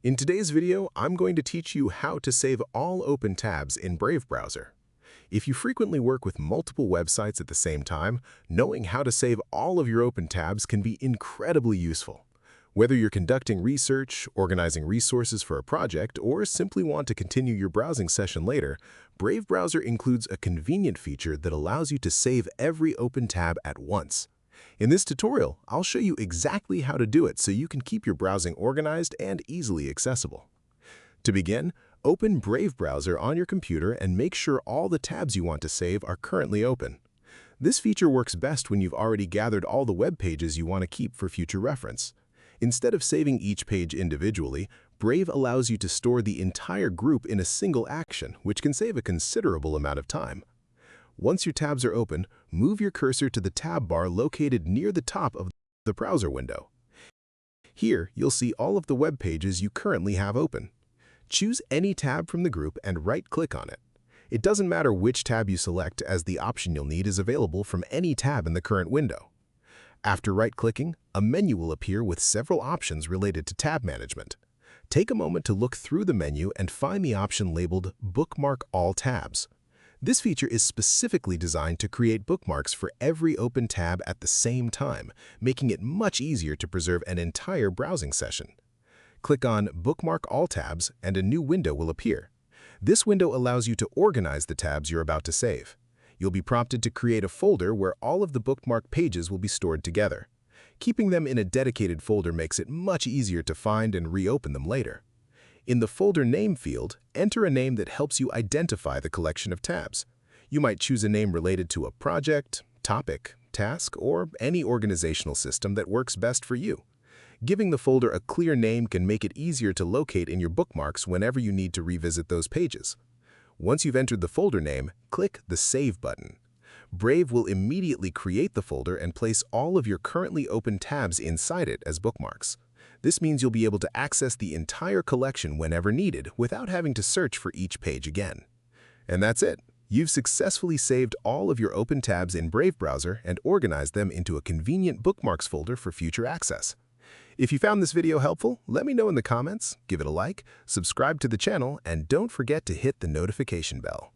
In today's video, I'm going to teach you how to save all open tabs in Brave browser. If you frequently work with multiple websites at the same time, knowing how to save all of your open tabs can be incredibly useful. Whether you're conducting research, organizing resources for a project, or simply want to continue your browsing session later, Brave browser includes a convenient feature that allows you to save every open tab at once. In this tutorial, I'll show you exactly how to do it so you can keep your browsing organized and easily accessible. To begin, open Brave browser on your computer and make sure all the tabs you want to save are currently open. This feature works best when you've already gathered all the web pages you want to keep for future reference. Instead of saving each page individually, Brave allows you to store the entire group in a single action, which can save a considerable amount of time. Once your tabs are open, move your cursor to the tab bar located near the top of the browser window. Here, you'll see all of the web pages you currently have open. Choose any tab from the group and right-click on it. It doesn't matter which tab you select, as the option you'll need is available from any tab in the current window. After right-clicking, a menu will appear with several options related to tab management. Take a moment to look through the menu and find the option labeled Bookmark All Tabs. This feature is specifically designed to create bookmarks for every open tab at the same time, making it much easier to preserve an entire browsing session. Click on Bookmark All Tabs and a new window will appear. This window allows you to organize the tabs you're about to save. You'll be prompted to create a folder where all of the bookmark pages will be stored together. Keeping them in a dedicated folder makes it much easier to find and reopen them later. In the folder name field, enter a name that helps you identify the collection of tabs. You might choose a name related to a project, topic, task, or any organizational system that works best for you. Giving the folder a clear name can make it easier to locate in your bookmarks whenever you need to revisit those pages. Once you've entered the folder name, click the Save button. Brave will immediately create the folder and place all of your currently open tabs inside it as bookmarks. This means you'll be able to access the entire collection whenever needed without having to search for each page again. And that's it. You've successfully saved all of your open tabs in Brave browser and organized them into a convenient bookmarks folder for future access. If you found this video helpful, let me know in the comments, give it a like, subscribe to the channel, and don't forget to hit the notification bell.